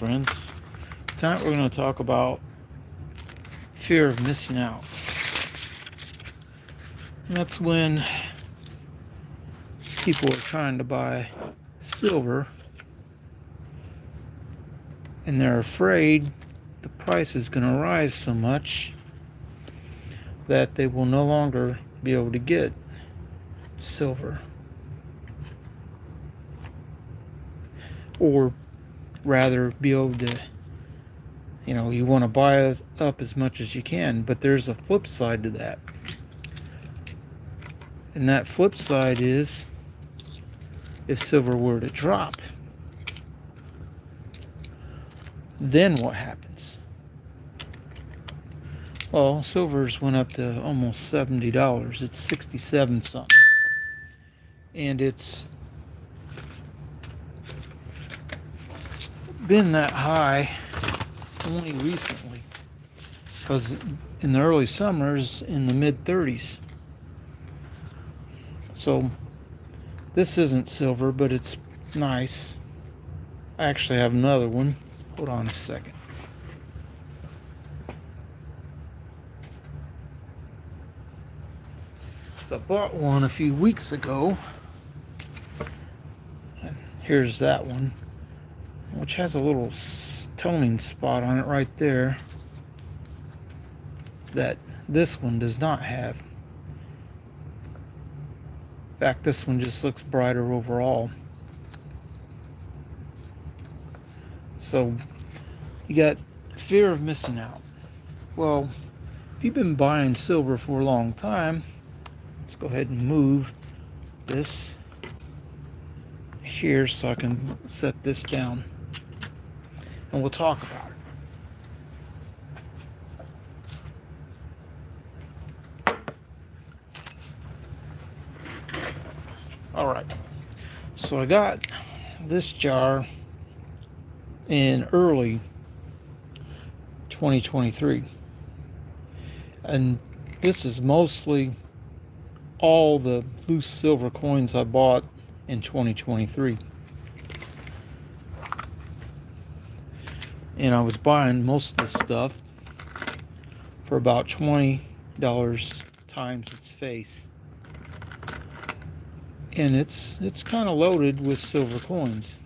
friends. Tonight we're going to talk about fear of missing out. And that's when people are trying to buy silver and they're afraid the price is going to rise so much that they will no longer be able to get silver. Or rather be able to, you want to buy up as much as you can, but there's a flip side to that. And that flip side is if silver were to drop, then what happens? Well, silver's went up to almost $70. It's 67 something. And it's been that high only recently, because in the early summers in the mid 30s. So this isn't silver, but it's nice. I actually have another one. Hold on a second. So I bought one a few weeks ago. And here's that one, which has a little toning spot on it right there that this one does not have. In fact, this one just looks brighter overall. So you got fear of missing out. Well, if you've been buying silver for a long time, let's go ahead and move this here so I can set this down and we'll talk about it. Alright, so I got this jar in early 2023, and this is mostly all the loose silver coins I bought in 2023. And I was buying most of this stuff for about $20 times its face. And it's kind of loaded with silver coins.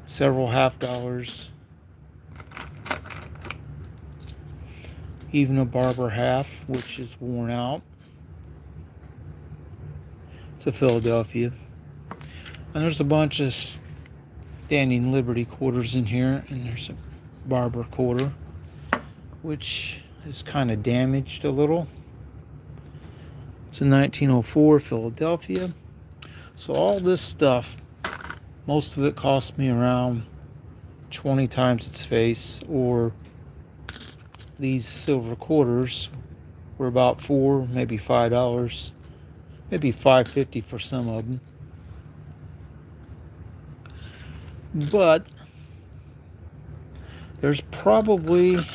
Several $50, even a barber half, which is worn out. It's a Philadelphia. And there's a bunch of Standing Liberty quarters in here, and there's a barber quarter, which is kind of damaged a little. It's a 1904 Philadelphia. So all this stuff, most of it cost me around 20 times its face, or these silver quarters were about $4, maybe $5, maybe $5.50 for some of them. But there's probably, if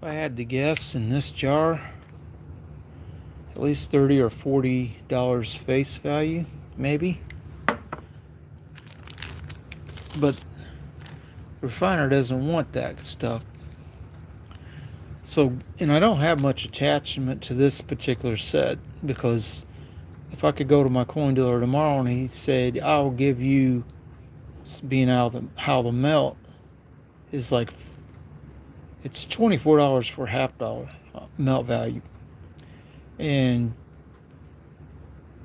I had to guess, in this jar, at least $30 or $40 face value, maybe. But the refiner doesn't want that stuff. So, and I don't have much attachment to this particular set, because if I could go to my coin dealer tomorrow and he said, I'll give you, being out how the melt is like, it's $24 for $half melt value. And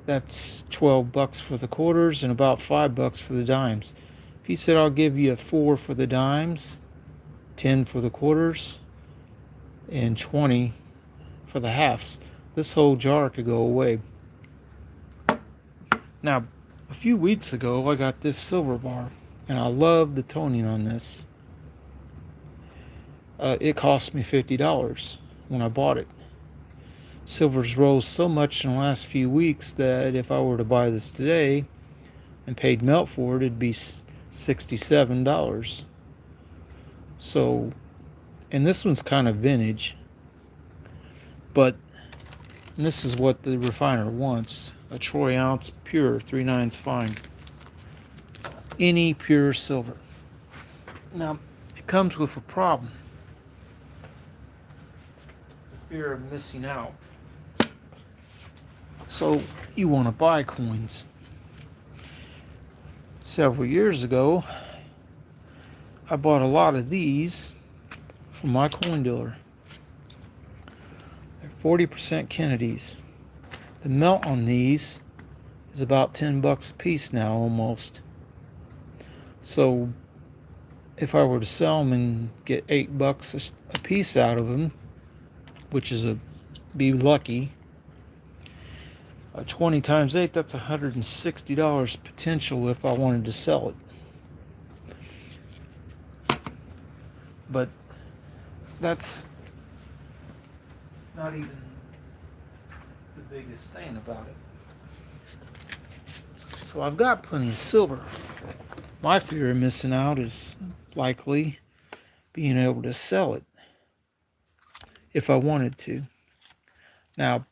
that's $12 for the quarters and about $5 for the dimes. If he said, I'll give you a 4 for the dimes, 10 for the quarters, and 20 for the halves, this whole jar could go away. Now, a few weeks ago, I got this silver bar, and I love the toning on this. It cost me $50 when I bought it. Silver's rose so much in the last few weeks that if I were to buy this today and paid melt for it, it'd be $67. So, and this one's kind of vintage, but this is what the refiner wants. A troy ounce pure 3/9 fine. any pure silver. Now, it comes with a problem. The fear of missing out. So, you want to buy coins. Several years ago, I bought a lot of these from my coin dealer. They're 40% Kennedys. The melt on these is about $10 a piece now, almost. So if I were to sell them and get $8 a piece out of them, which is be lucky, 20 times 8, that's $160 potential if I wanted to sell it. But that's not even the biggest thing about it. So I've got plenty of silver. My fear of missing out is likely being able to sell it if I wanted to. Now,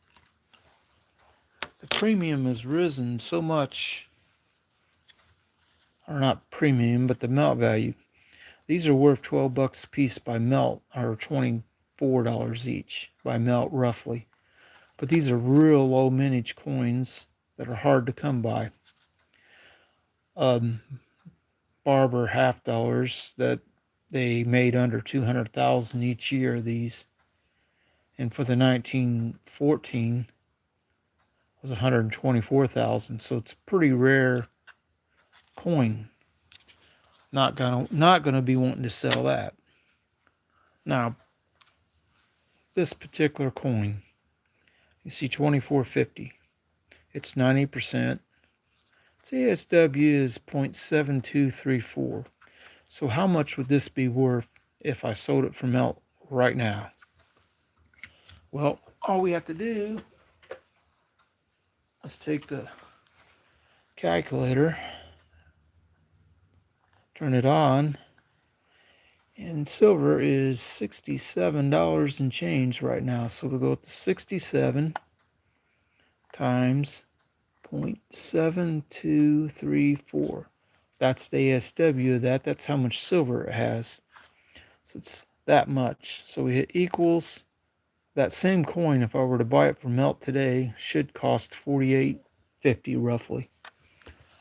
the premium has risen so much, or not premium, but the melt value. These are worth $12 a piece by melt, or $24 each by melt, roughly. But these are real low mintage coins that are hard to come by. Barber half dollars that they made under 200,000 each year. These, and for the 1914 was 124,000. So it's a pretty rare coin. Not gonna be wanting to sell that. Now, this particular coin, you see 2450. It's 90%. Its ASW is 0.7234. So how much would this be worth if I sold it for melt right now? Well, all we have to do is take the calculator, turn it on, and silver is $67 and change right now. So we'll go to 67 times 0.7234. That's the ASW of that. That's how much silver it has. So it's that much. So we hit equals. That same coin, if I were to buy it for melt today, should cost $48.50 roughly.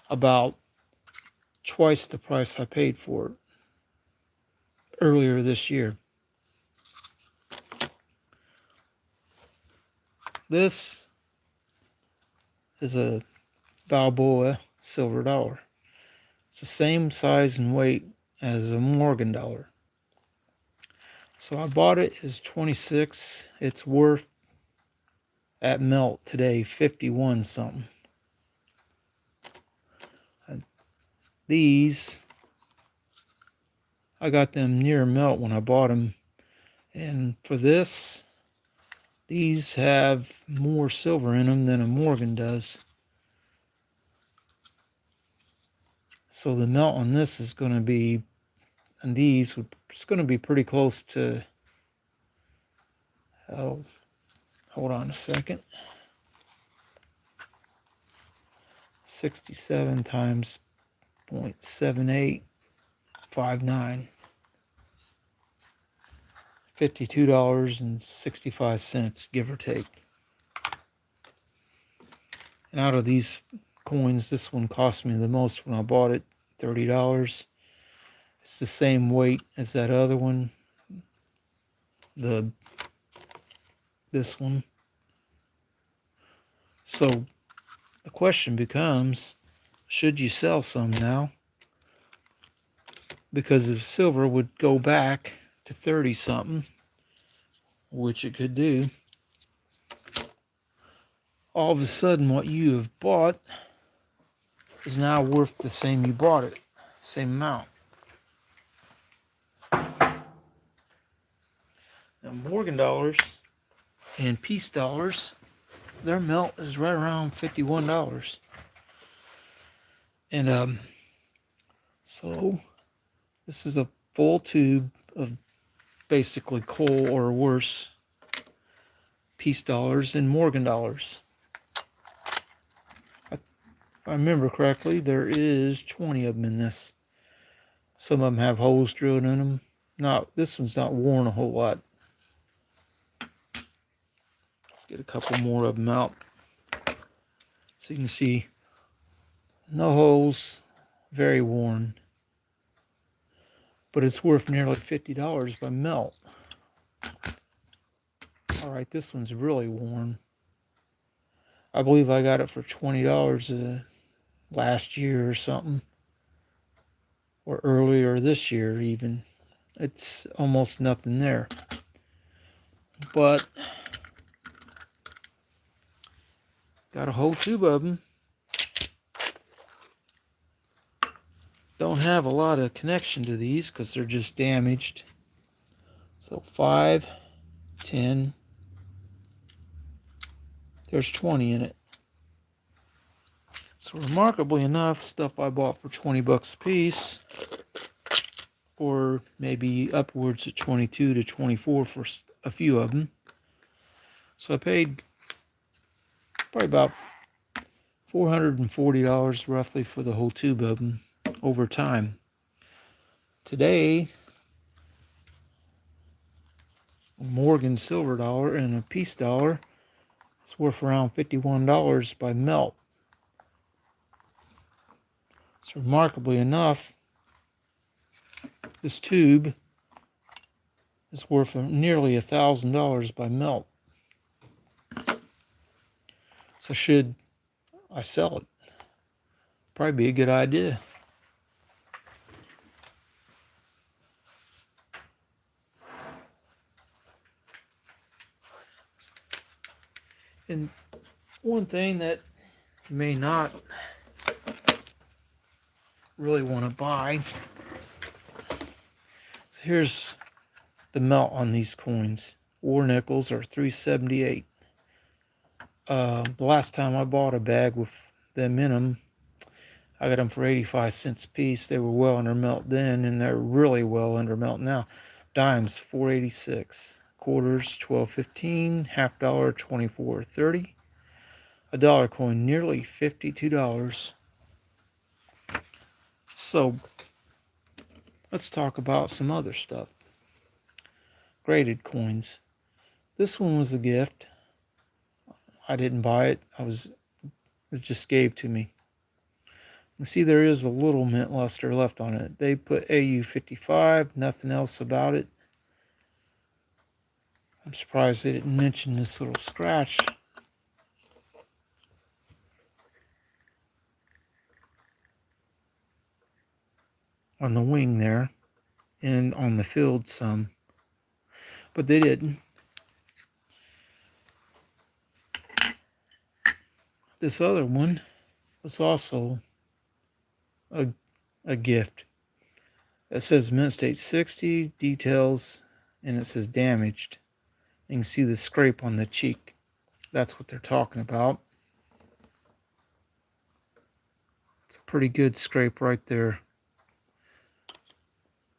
About twice the price I paid for it earlier this year. This is a Balboa silver dollar. It's the same size and weight as a Morgan dollar. So I bought it as 26. It's worth at melt today 51 something. These, I got them near melt when I bought them. And for this, these have more silver in them than a Morgan does. So the melt on this is going to be, and these, it's going to be pretty close to, oh, hold on a second. 67 times 0.7859. $52.65, give or take. And out of these coins, this one cost me the most when I bought it, $30. It's the same weight as that other one, this one. So the question becomes, should you sell some now? Because if silver would go back to 30 something, which it could do, all of a sudden what you have bought is now worth the same you bought it, same amount. Now Morgan dollars and peace dollars, their melt is right around $51. And so this is a full tube of basically coal or worse peace dollars and Morgan dollars. If I remember correctly, there is 20 of them in this. Some of them have holes drilled in them. This one's not worn a whole lot. Let's get a couple more of them out. So you can see no holes, very worn. But it's worth nearly $50 by melt. All right, this one's really worn. I believe I got it for $20 last year or something. Or earlier this year even. It's almost nothing there. But got a whole tube of them. Don't have a lot of connection to these because they're just damaged. So 5, 10, there's 20 in it. So remarkably enough, stuff I bought for 20 bucks a piece, or maybe upwards of 22 to 24 for a few of them. So I paid probably about $440 roughly for the whole tube of them over time. Today, a Morgan silver dollar and a peace dollar is worth around $51 by melt. So remarkably enough, this tube is worth nearly $1,000 by melt. So should I sell it? Probably be a good idea. And one thing that you may not really want to buy. So here's the melt on these coins. War nickels are $3.78. The last time I bought a bag with them in them, I got them for 85 cents a piece. They were well under melt then, and they're really well under melt now. Dimes $4.86. Quarters $12.15. Half dollar $24.30. A dollar coin nearly $52. So let's talk about some other stuff. Graded coins. This one was a gift. I didn't buy it. It just gave to me. You see there is a little mint luster left on it. They put AU55, nothing else about it. I'm surprised they didn't mention this little scratch on the wing there and on the field some, but they didn't. This other one was also a gift. It says mint state 60 details, and it says damaged. You can see the scrape on the cheek. That's what they're talking about. It's a pretty good scrape right there.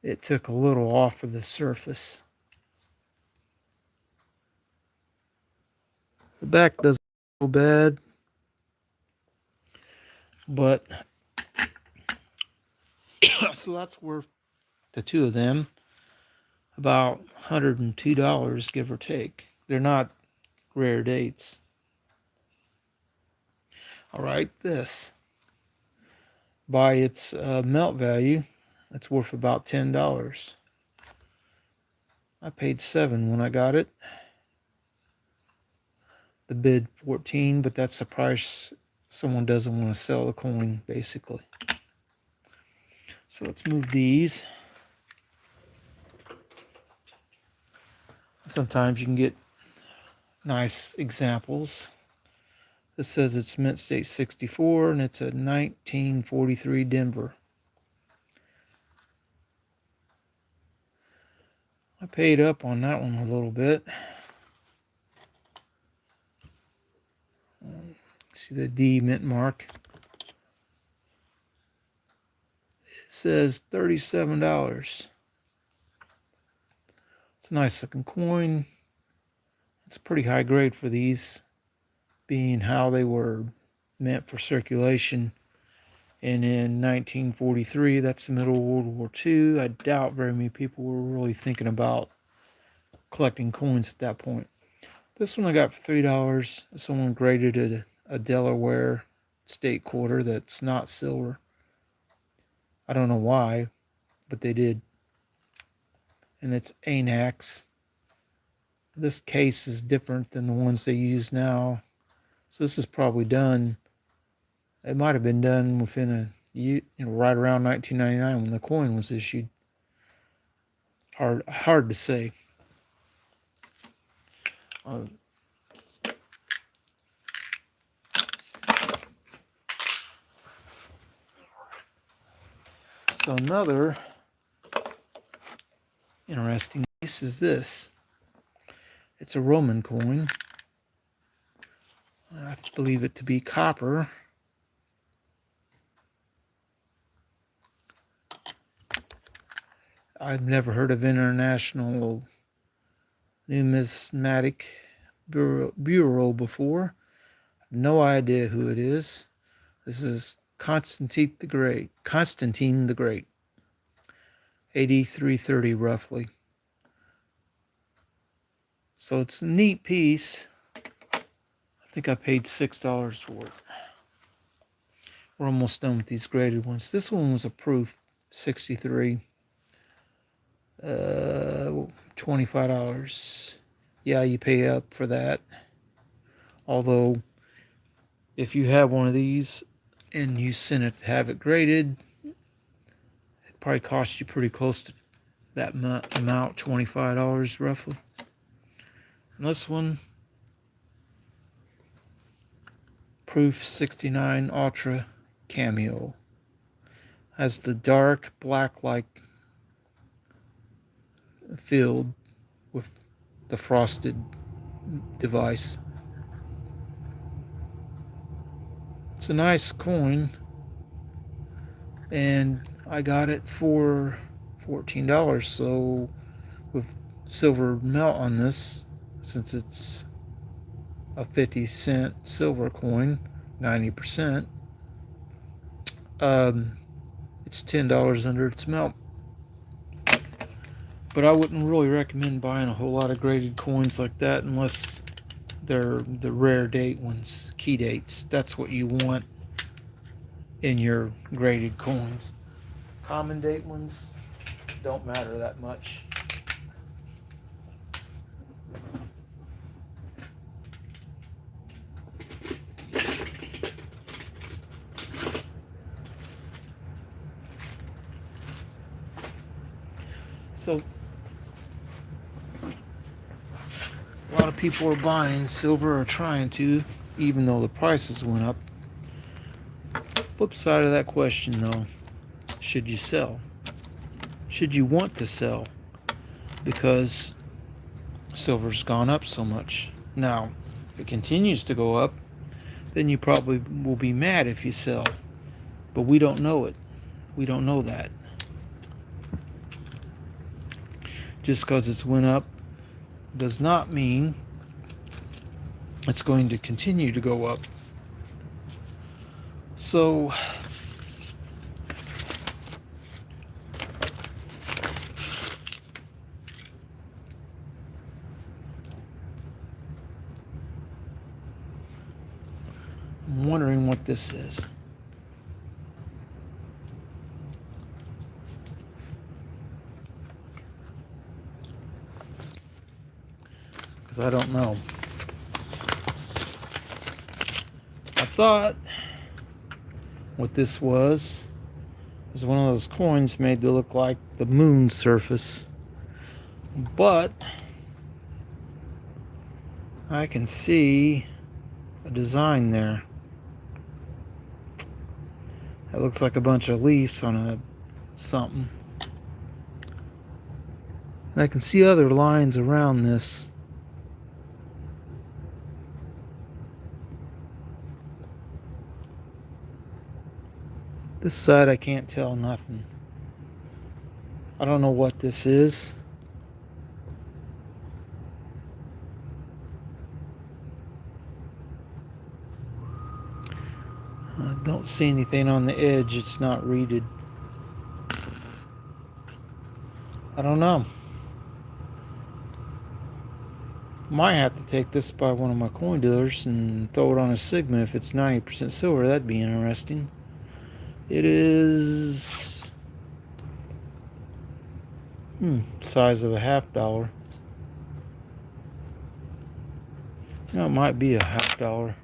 It took a little off of the surface. The back doesn't go bad, but so that's worth, the two of them, about $102, give or take. They're not rare dates. All right, this, by its melt value, it's worth about $10. I paid $7 when I got it. The bid $14, but that's the price someone doesn't want to sell the coin, basically. So let's move these. Sometimes you can get nice examples. This says it's mint state 64, and it's a 1943 Denver. I paid up on that one a little bit. See the D mint mark. It says $37. It's a nice looking coin. It's a pretty high grade for these, being how they were meant for circulation. And in 1943, that's the middle of World War II, I doubt very many people were really thinking about collecting coins at that point. This one I got for $3. Someone graded it a Delaware state quarter that's not silver. I don't know why, but they did. And it's ANAX. This case is different than the ones they use now. So this is probably done. It might have been done within a year, right around 1999 when the coin was issued. Hard to say. So another interesting piece is this. It's a Roman coin. I believe it to be copper. I've never heard of International Numismatic Bureau before. I have no idea who it is. This is Constantine the Great. 8330 roughly. So it's a neat piece. I think I paid $6 for it. We're almost done with these graded ones. This one was a proof, 63. $25. Yeah, you pay up for that. Although, if you have one of these and you send it to have it graded, it probably costs you pretty close to that amount, $25 roughly. And this one, proof 69 Ultra Cameo, has the dark black-like filled with the frosted device. It's a nice coin, and I got it for $14. So with silver melt on this, since it's a 50-cent silver coin, 90%, it's $10 under its melt. But I wouldn't really recommend buying a whole lot of graded coins like that unless they're the rare date ones, key dates. That's what you want in your graded coins. Common date ones don't matter that much. So a lot of people are buying silver or trying to, even though the prices went up. Flip side of that question though, should you sell? Should you want to sell? Because silver's gone up so much. Now, if it continues to go up, then you probably will be mad if you sell. But we don't know it. We don't know that. Just because it's went up does not mean it's going to continue to go up. So I'm wondering what this is. Because I don't know. I thought what this was one of those coins made to look like the moon's surface. But I can see a design there. It looks like a bunch of leaves on a something. And I can see other lines around this. This side I can't tell nothing. I don't know what this is. I don't see anything on the edge. It's not reeded. I don't know. Might have to take this by one of my coin dealers and throw it on a Sigma if it's 90% silver. That'd be interesting. It is size of a $50. No, it might be a $50.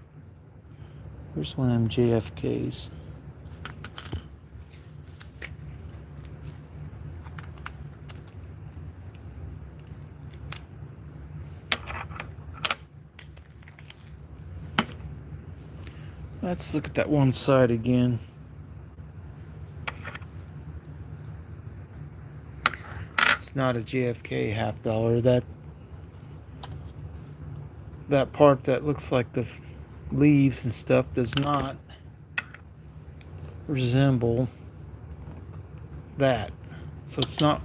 Here's one of them JFKs. Let's look at that one side again. It's not a JFK $50. That part that looks like the leaves and stuff does not resemble that. So it's not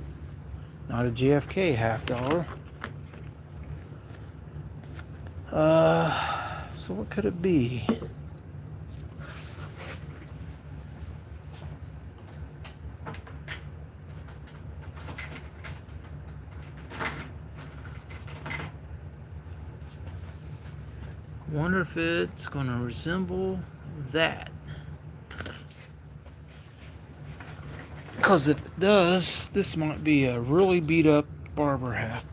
a JFK $50. So what could it be? Wonder if it's going to resemble that. Because if it does, this might be a really beat up barber hat.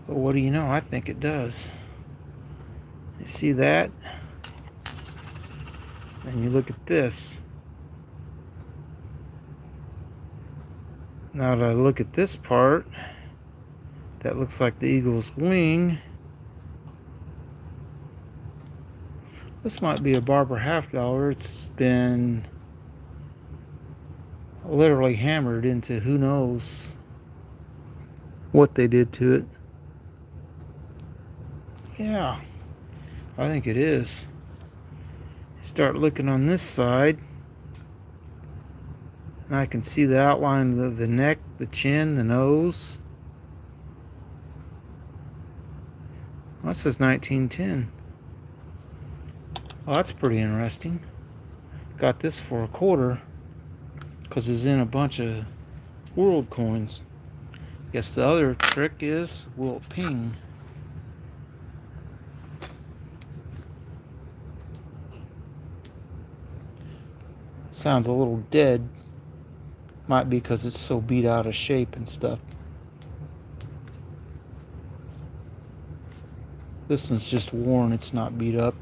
But what do you know? I think it does. You see that? And you look at this. Now that I look at this part, that looks like the eagle's wing. This might be a barber $50. It's been literally hammered into who knows what they did to it. Yeah, I think it is. Start looking on this side, and I can see the outline of the neck, the chin, the nose. Well, that says 1910. Well, that's pretty interesting. Got this for $25 because it's in a bunch of world coins. Guess the other trick is, will it ping? Sounds a little dead. Might be because it's so beat out of shape and stuff. This one's just worn, it's not beat up.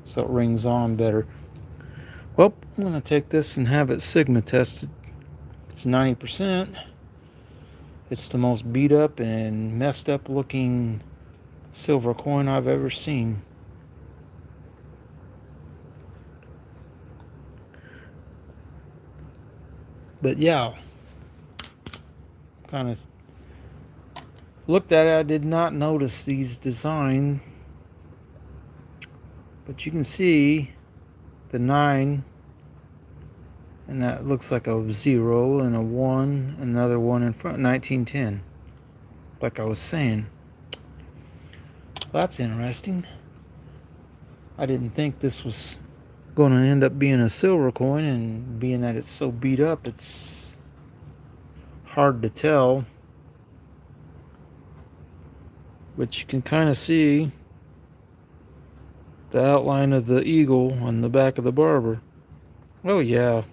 So it rings on better. Well, I'm going to take this and have it Sigma tested. It's 90%. It's the most beat up and messed up looking silver coin I've ever seen. But yeah, kind of looked at it. I did not notice these design, but you can see the 9, and that looks like a 0 and a 1, another 1 in front, 1910, like I was saying. Well, that's interesting. I didn't think this was going to end up being a silver coin, and being that it's so beat up, it's hard to tell. But you can kind of see the outline of the eagle on the back of the barber. Oh yeah.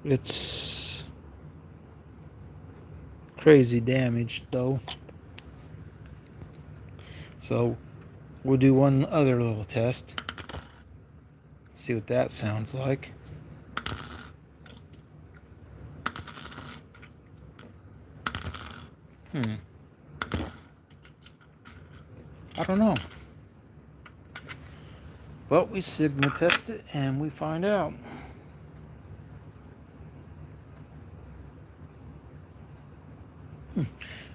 It's crazy damaged though. So we'll do one other little test. See what that sounds like. I don't know. But we Sigma test it and we find out.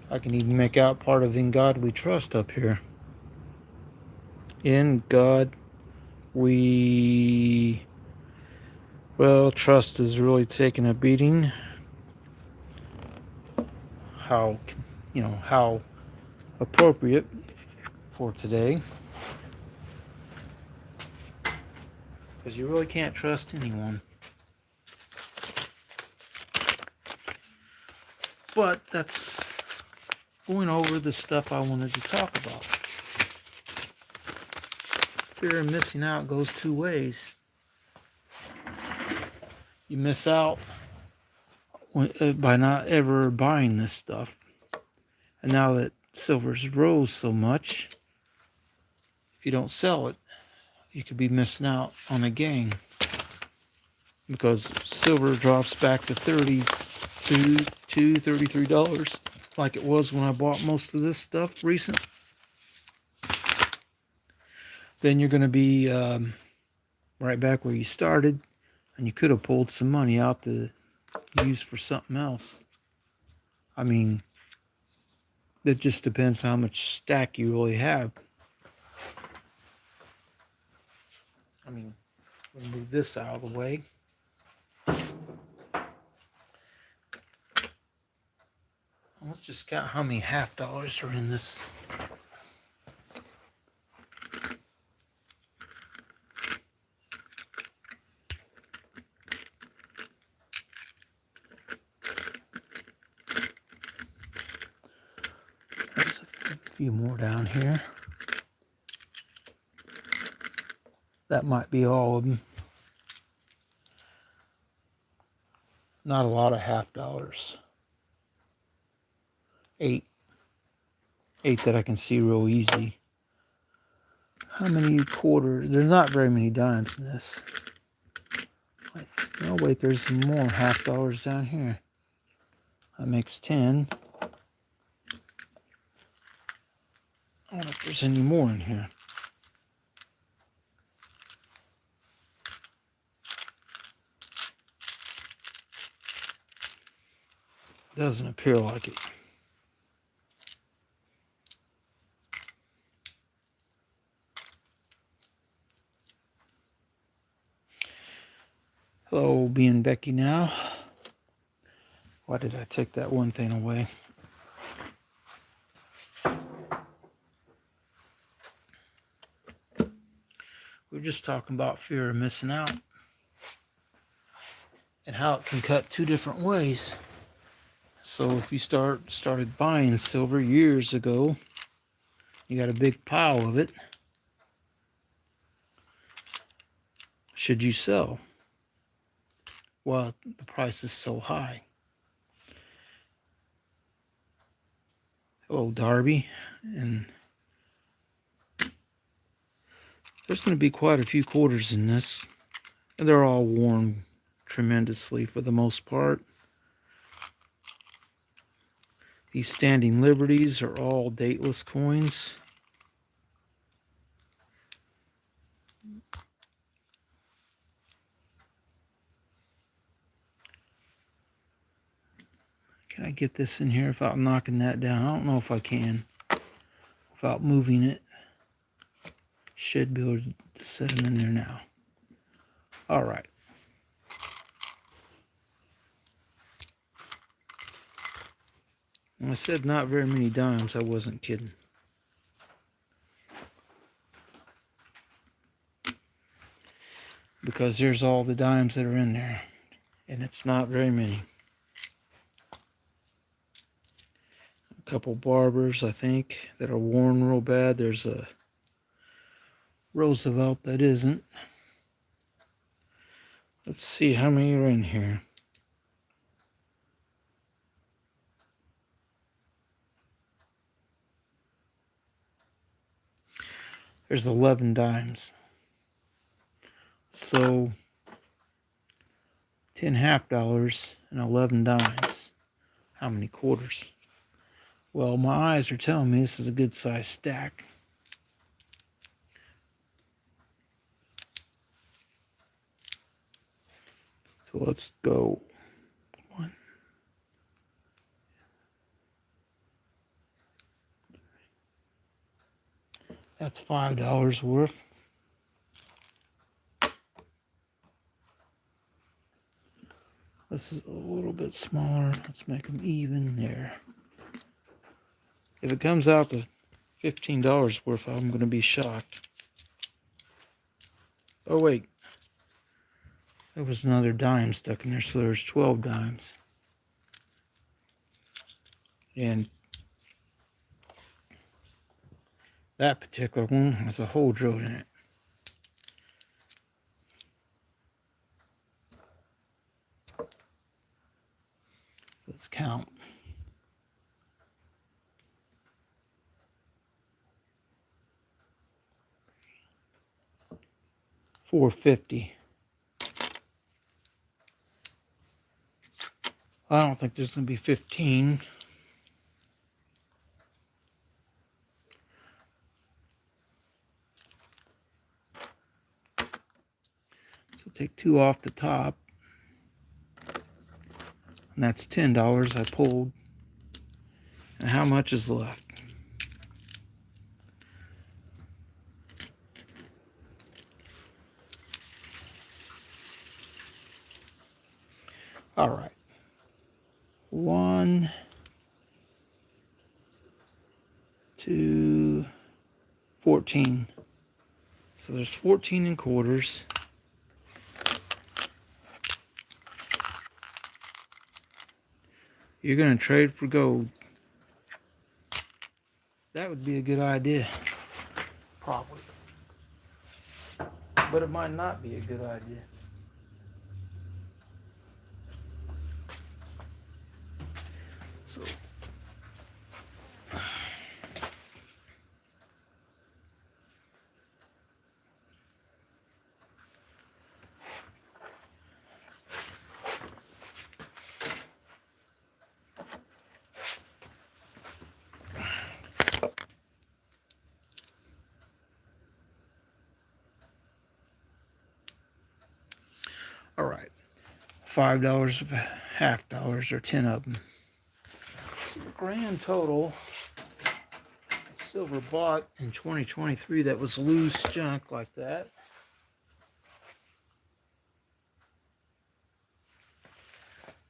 I can even make out part of In God We Trust up here. In God Well, trust is really taking a beating. How, how appropriate for today. Because you really can't trust anyone. But that's going over the stuff I wanted to talk about. Fear of missing out goes two ways. You miss out by not ever buying this stuff. And now that silver's rose so much, if you don't sell it, you could be missing out on a gain. Because silver drops back to $33 like it was when I bought most of this stuff recent. Then you're going to be right back where you started, and you could have pulled some money out to use for something else. I mean, it just depends how much stack you really have. I mean, we'll move this out of the way. Let's just count how many half dollars are in this. There's a few more down here. That might be all of them. Not a lot of half dollars. Eight that I can see real easy. How many quarters? There's not very many dimes in this. Oh wait, there's some more half dollars down here. That makes 10. I don't know if there's any more in here. Doesn't appear like it. Hello, being Becky now. Why did I take that one thing away? We're just talking about fear of missing out and how it can cut two different ways. So if you started buying silver years ago, you got a big pile of it. Should you sell? Well, the price is so high. Hello, Darby. And there's going to be quite a few quarters in this. And they're all worn tremendously for the most part. These standing liberties are all dateless coins. Can I get this in here without knocking that down? I don't know if I can. Without moving it. Should be able to set them in there now. All right. When I said not very many dimes, I wasn't kidding. Because there's all the dimes that are in there. And it's not very many. A couple barbers, I think, that are worn real bad. There's a Roosevelt that isn't. Let's see how many are in here. There's 11 dimes. So 10 half dollars and 11 dimes. How many quarters? Well, my eyes are telling me this is a good size stack. So let's go. One. That's $5 worth. This is a little bit smaller. Let's make them even there. If it comes out to $15 worth, I'm going to be shocked. Oh, wait. There was another dime stuck in there, so there's 12 dimes. And that particular one has a hole drilled in it. So let's count. $4.50. I don't think there's going to be 15. So take 2 off the top. And that's $10 I pulled. And how much is left? All right. 1, 2, 14. So there's 14 in quarters. You're going to trade for gold. That would be a good idea. Probably. But it might not be a good idea. So all right. $5 of half dollars, or 10 of them. So the grand total silver bought in 2023 that was loose junk like that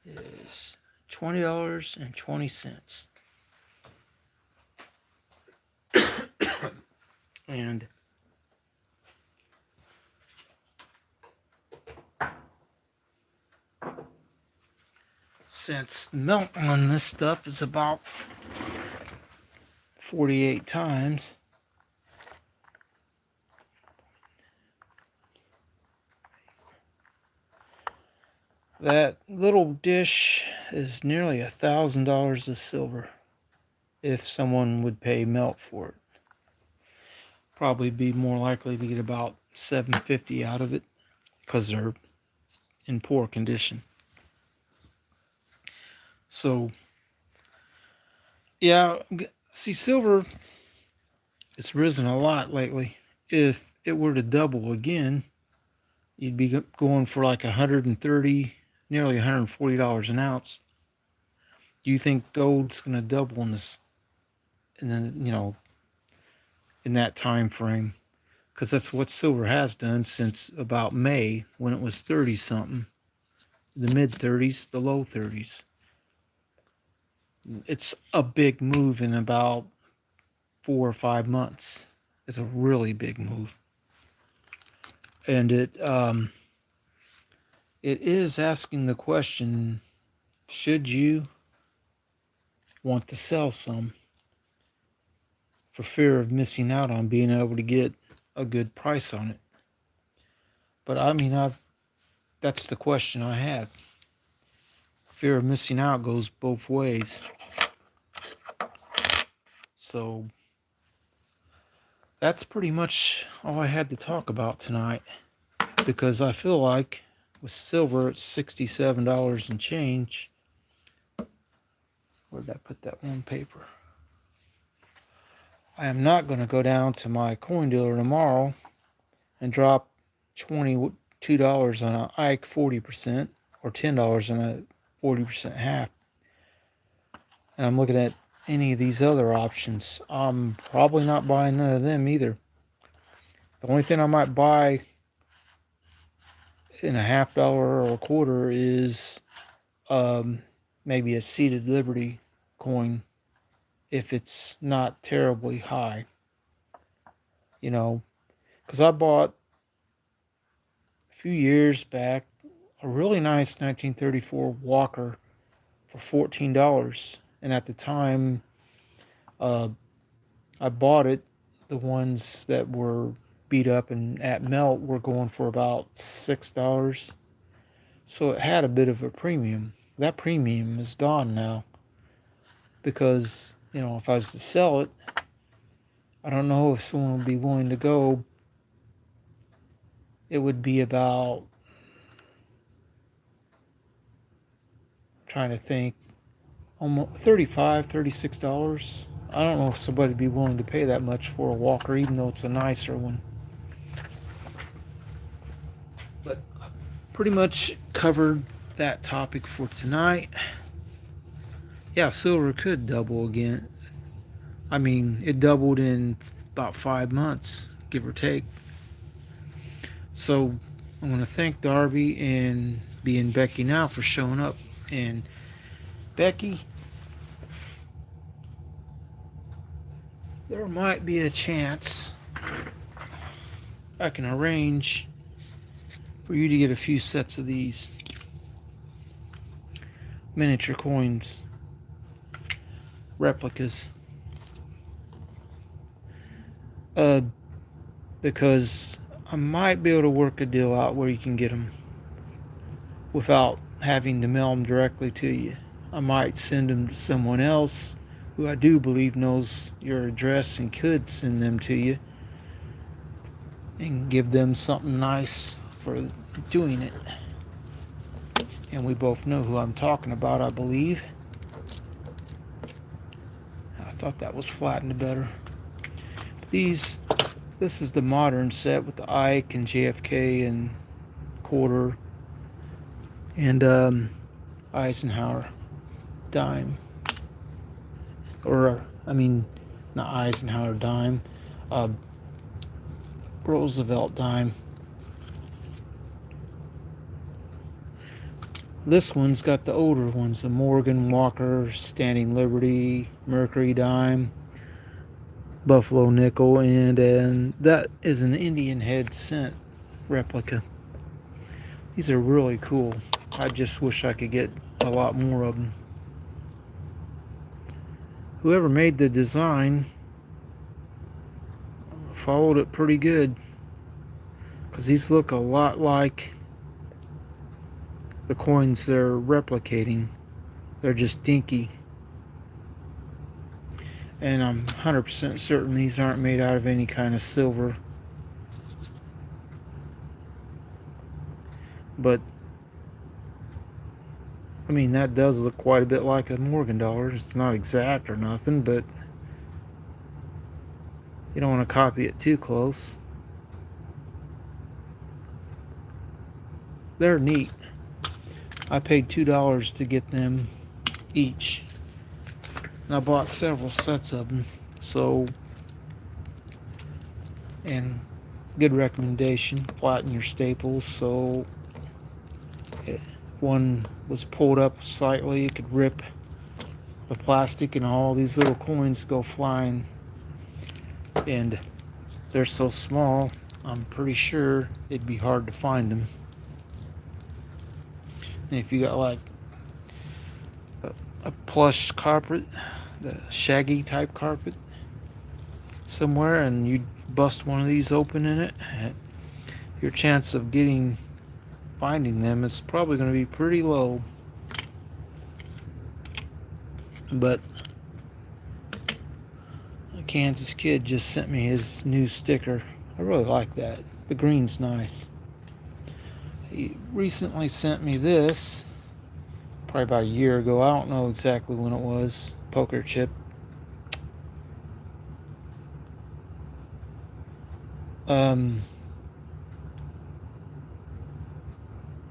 is $20.20. And since melt on this stuff is about 48 times, that little dish is nearly $1,000 of silver if someone would pay melt for it. Probably be more likely to get about $750 out of it because they're in poor condition. So yeah, see, silver, it's risen a lot lately. If it were to double again, you'd be going for like $130, nearly $140 an ounce. Do you think gold's going to double in this, and then, in that time frame? Because that's what silver has done since about May, when it was 30 something, the mid 30s, the low 30s. It's a big move in about 4 or 5 months. It's a really big move, and it is asking the question: should you want to sell some for fear of missing out on being able to get a good price on it? But I mean, that's the question I had. Fear of missing out goes both ways. So that's pretty much all I had to talk about tonight, because I feel like with silver at $67 and change, where did I put that one paper? I am not going to go down to my coin dealer tomorrow and drop $22 on an Ike 40%, or $10 on a 40% half. And I'm looking at any of these other options. I'm probably not buying none of them either. The only thing I might buy in a half dollar or a quarter is maybe a seated Liberty coin if it's not terribly high. You know, because I bought a few years back a really nice 1934 Walker for $14, and at the time uh, I bought it, the ones that were beat up and at melt were going for about $6. So it had a bit of a premium. That premium is gone now because, if I was to sell it, I don't know if someone would be willing to go. It would be about, trying to think, almost $36. I don't know if somebody would be willing to pay that much for a Walker, even though it's a nicer one. But I pretty much covered that topic for tonight. Yeah, silver could double again. I mean, it doubled in about 5 months, give or take. So I want to thank Darby and Becky now for showing up. And Becky, there might be a chance I can arrange for you to get a few sets of these miniature coins, replicas. Because I might be able to work a deal out where you can get them without having to mail them directly to you. I might send them to someone else who I do believe knows your address and could send them to you, and give them something nice for doing it. And we both know who I'm talking about, I believe. I thought that was flattened better. This is the modern set with the Ike and JFK and quarter and Eisenhower dime. Or, I mean, not Eisenhower dime, Roosevelt dime. This one's got the older ones, the Morgan, Walker, Standing Liberty, Mercury dime, Buffalo nickel, and that is an Indian head cent replica. These are really cool. I just wish I could get a lot more of them. Whoever made the design followed it pretty good, because these look a lot like the coins they're replicating. They're just dinky. And I'm 100% certain these aren't made out of any kind of silver. But, I mean, that does look quite a bit like a Morgan dollar. It's not exact or nothing, but you don't want to copy it too close. They're neat. I paid $2 to get them each. And I bought several sets of them. So, and good recommendation, flatten your staples so if one was pulled up slightly, it could rip the plastic and all these little coins go flying. And they're so small, I'm pretty sure it'd be hard to find them. And if you got like a plush carpet, the shaggy type carpet somewhere, and you bust one of these open in it, your chance of finding them is probably going to be pretty low. But a Kansas kid just sent me his new sticker. I really like that. The green's nice. He recently sent me this, probably about a year ago. I don't know exactly when it was. Poker chip.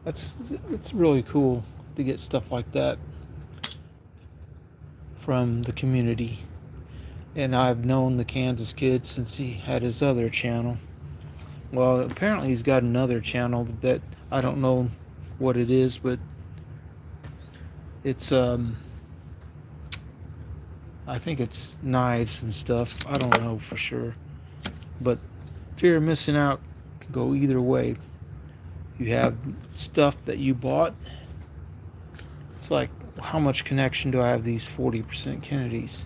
It's really cool to get stuff like that from the community. And I've known the Kansas kid since he had his other channel. Well, apparently he's got another channel that I don't know what it is, but It's I think it's knives and stuff. I don't know for sure, but fear of missing out can go either way. You have stuff that you bought. It's like, how much connection do I have these 40% Kennedys?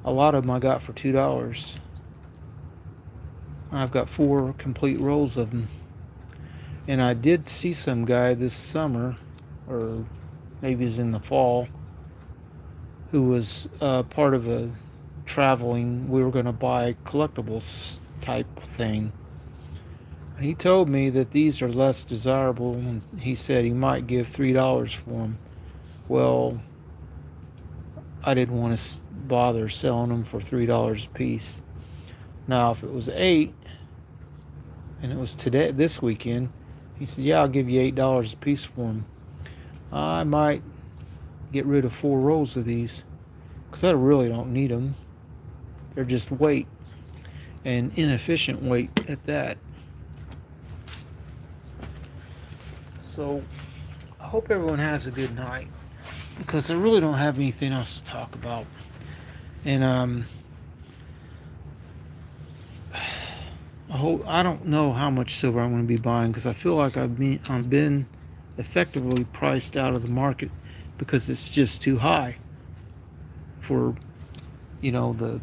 A lot of them I got for $2. I've got 4 complete rolls of them. And I did see some guy this summer, or maybe it was in the fall, who was part of a traveling, we were going to buy collectibles type thing. And he told me that these are less desirable, and he said he might give $3 for them. Well, I didn't want to bother selling them for $3 a piece. Now, if it was 8, and it was this weekend, he said, "Yeah, I'll give you $8 a piece for them." I might get rid of 4 rolls of these, because I really don't need them. They're just weight, and inefficient weight at that. So I hope everyone has a good night, because I really don't have anything else to talk about. And I don't know how much silver I'm going to be buying, because I feel like I've been effectively priced out of the market, because it's just too high for, the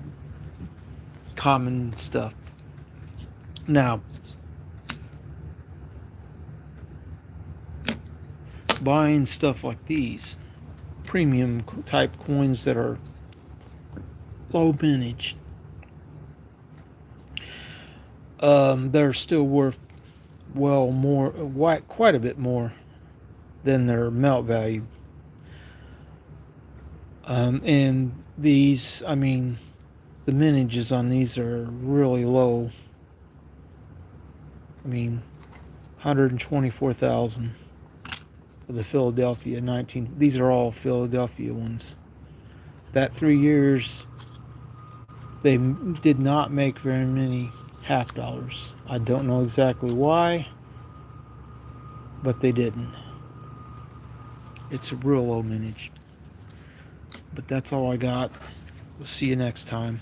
common stuff. Now, buying stuff like these premium type coins that are low mintage, they're still worth quite a bit more than their melt value. And these, the mintages on these are really low. 124,000 for the Philadelphia 19. These are all Philadelphia ones. That 3 years, they did not make very many half dollars. I don't know exactly why, but they didn't. It's a real low mintage. But that's all I got. We'll see you next time.